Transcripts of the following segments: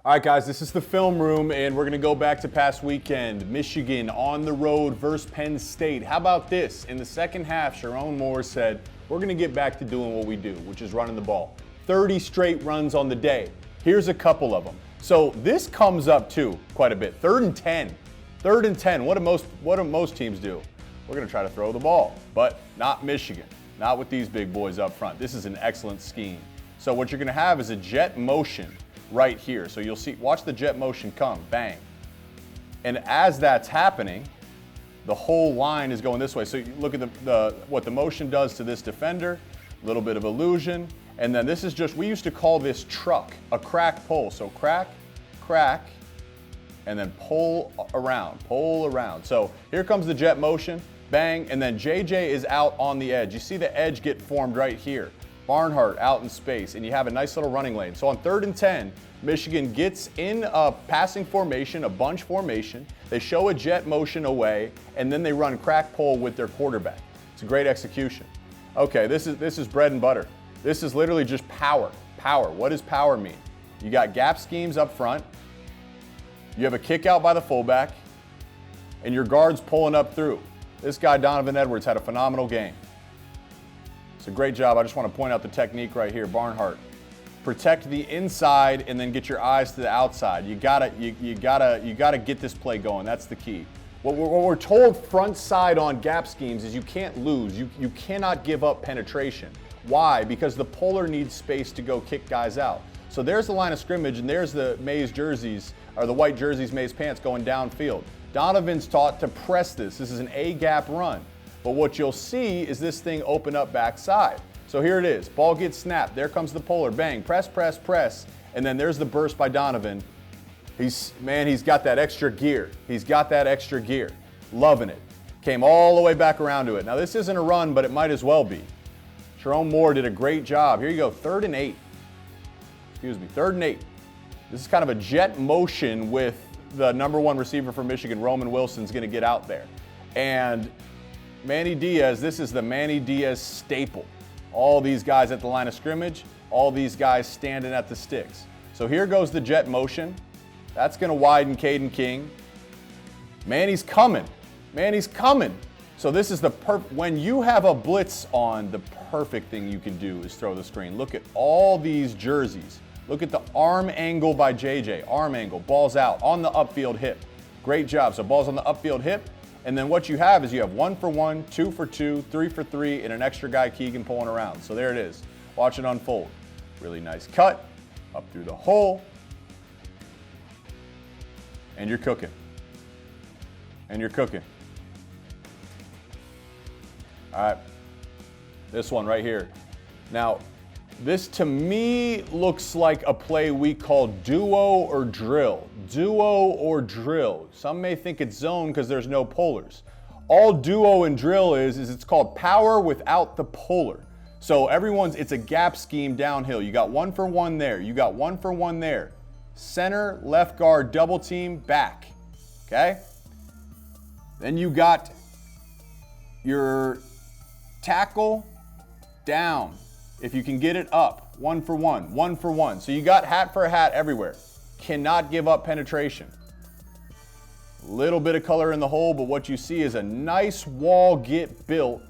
All right, guys, this is the film room, and we're going to go back to past weekend. Michigan on the road versus Penn State. How about this? In the second half, Sharon Moore said, we're going to get back to doing what we do, which is running the ball. 30 straight runs on the day. Here's a couple of them. So this comes up, too, quite a bit. 3rd and 10. 3rd and 10. What do most teams do? We're going to try to throw the ball, but not Michigan. Not with these big boys up front. This is an excellent scheme. So what you're going to have is a jet motion right here. So you'll see, watch the jet motion come, bang. And as that's happening, the whole line is going this way. So you look at what the motion does to this defender, a little bit of illusion. And then this is just, we used to call this truck, a crack pull. So crack, crack, and then pull around. So here comes the jet motion, bang, and then JJ is out on the edge. You see the edge get formed right here. Barnhart out in space, and you have a nice little running lane. So on 3rd and 10, Michigan gets in a passing formation, a bunch formation. They show a jet motion away, and then they run crack pull with their quarterback. It's a great execution. Okay, this is bread and butter. This is literally just power. Power. What does power mean? You got gap schemes up front. You have a kick out by the fullback, and your guard's pulling up through. This guy, Donovan Edwards, had a phenomenal game. It's a great job. I just want to point out the technique right here. Barnhart. Protect the inside and then get your eyes to the outside. You gotta get this play going. That's the key. What we're told front side on gap schemes is you can't lose. You cannot give up penetration. Why? Because the puller needs space to go kick guys out. So there's the line of scrimmage, and there's the Mays jerseys, or the white jerseys, Mays pants going downfield. Donovan's taught to press this. This is an A-gap run. But what you'll see is this thing open up backside. So here it is. Ball gets snapped. There comes the puller. Bang. Press, press, press. And then there's the burst by Donovan. He's got that extra gear. He's got that extra gear. Loving it. Came all the way back around to it. Now, this isn't a run, but it might as well be. Sharon Moore did a great job. Here you go. 3rd and 8. 3rd and 8. This is kind of a jet motion with the #1 receiver for Michigan, Roman Wilson's going to get out there. And Manny Diaz, this is the Manny Diaz staple. All these guys at the line of scrimmage, all these guys standing at the sticks. So here goes the jet motion. That's going to widen Caden King. Manny's coming. Manny's coming. So this is when you have a blitz on, the perfect thing you can do is throw the screen. Look at all these jerseys. Look at the arm angle by JJ. Arm angle, ball's out on the upfield hip. Great job. So ball's on the upfield hip. And then what you have is you have 1 for 1, 2 for 2, 3 for 3, and an extra guy, Keegan, pulling around. So there it is. Watch it unfold. Really nice cut, up through the hole, and you're cooking. And you're cooking. All right, this one right here. Now, this to me looks like a play we call duo or drill. Duo or drill. Some may think it's zone because there's no pullers. All duo and drill is it's called power without the puller. So it's a gap scheme downhill. You got 1 for 1 there. You got 1 for 1 there. Center, left guard, double team, back. Okay? Then you got your tackle down. If you can get it up, 1 for 1, 1 for 1. So you got hat for a hat everywhere. Cannot give up penetration. Little bit of color in the hole, but what you see is a nice wall get built.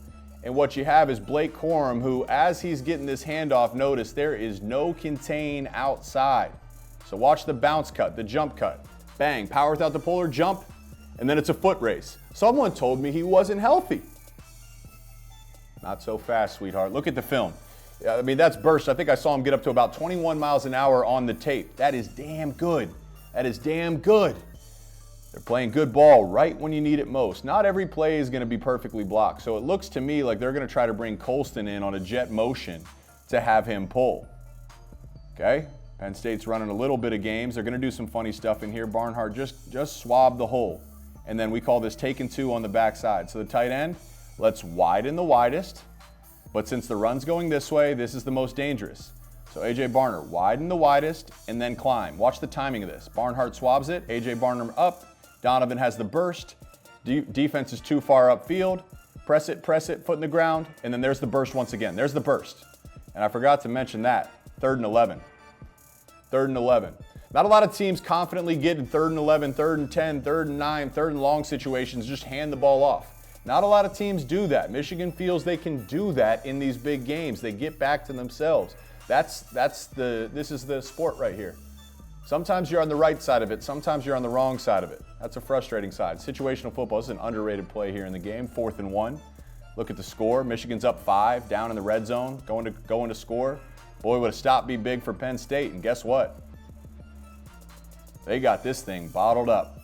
And what you have is Blake Corum, who, as he's getting this handoff, notice there is no contain outside. So watch the bounce cut, the jump cut. Bang, power without the puller, jump, and then it's a foot race. Someone told me he wasn't healthy. Not so fast, sweetheart. Look at the film. I mean, that's burst. I think I saw him get up to about 21 miles an hour on the tape. That is damn good. That is damn good. They're playing good ball right when you need it most. Not every play is going to be perfectly blocked. So it looks to me like they're going to try to bring Colston in on a jet motion to have him pull. Okay? Penn State's running a little bit of games. They're going to do some funny stuff in here. Barnhart just swab the hole. And then we call this taken 2 on the backside. So the tight end, let's widen the widest. But since the run's going this way, this is the most dangerous. So A.J. Barner, widen the widest, and then climb. Watch the timing of this. Barnhart swabs it. A.J. Barner up. Donovan has the burst. Defense is too far upfield. Press it, foot in the ground. And then there's the burst once again. There's the burst. And I forgot to mention that. 3rd and 11. 3rd and 11. Not a lot of teams confidently get in 3rd and 11, 3rd and 10, 3rd and 9, 3rd and long situations, just hand the ball off. Not a lot of teams do that. Michigan feels they can do that in these big games. They get back to themselves. This is the sport right here. Sometimes you're on the right side of it, sometimes you're on the wrong side of it. That's a frustrating side. Situational football is an underrated play here in the game. 4th and 1. Look at the score. Michigan's up 5, down in the red zone, going to score. Boy, would a stop be big for Penn State, and guess what? They got this thing bottled up.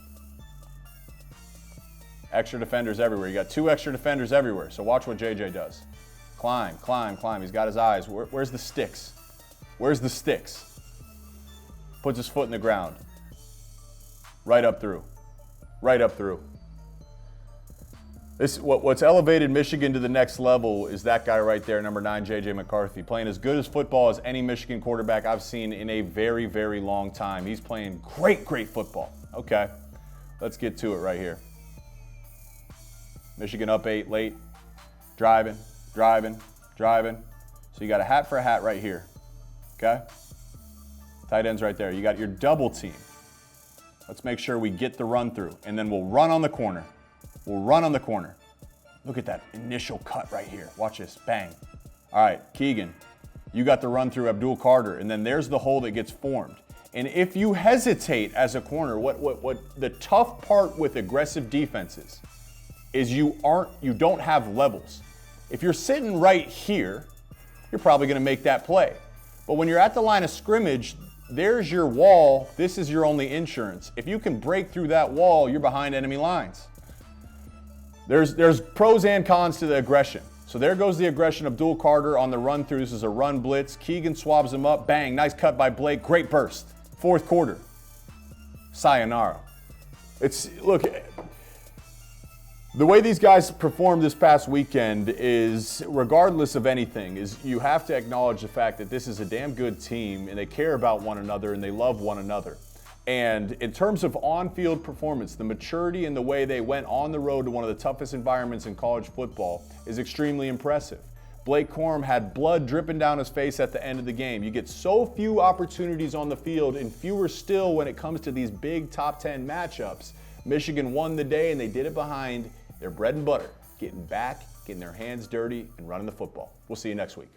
Extra defenders everywhere. You got 2 extra defenders everywhere, so watch what JJ does. Climb, climb, climb. He's got his eyes. Where's the sticks? Where's the sticks? Puts his foot in the ground. Right up through. Right up through. What's elevated Michigan to the next level is that guy right there, number 9, J.J. McCarthy, playing as good as football as any Michigan quarterback I've seen in a very, very long time. He's playing great, great football. Okay, let's get to it right here. Michigan up 8 late, driving. So you got a hat for a hat right here, okay? Tight ends right there. You got your double team. Let's make sure we get the run through, and then we'll run on the corner. We'll run on the corner. Look at that initial cut right here. Watch this, bang. All right, Keegan, you got the run through Abdul Carter, and then there's the hole that gets formed. And if you hesitate as a corner, what the tough part with aggressive defenses is you don't have levels. If you're sitting right here, you're probably gonna make that play. But when you're at the line of scrimmage, there's your wall. This is your only insurance. If you can break through that wall, you're behind enemy lines. There's pros and cons to the aggression. So there goes the aggression. Abdul Carter on the run through. This is a run blitz. Keegan swabs him up. Bang. Nice cut by Blake. Great burst. 4th quarter. Sayonara. Look, the way these guys performed this past weekend is, regardless of anything, is you have to acknowledge the fact that this is a damn good team and they care about one another and they love one another. And in terms of on-field performance, the maturity and the way they went on the road to one of the toughest environments in college football is extremely impressive. Blake Corum had blood dripping down his face at the end of the game. You get so few opportunities on the field and fewer still when it comes to these big top 10 matchups. Michigan won the day and they did it behind their bread and butter, getting back, getting their hands dirty, and running the football. We'll see you next week.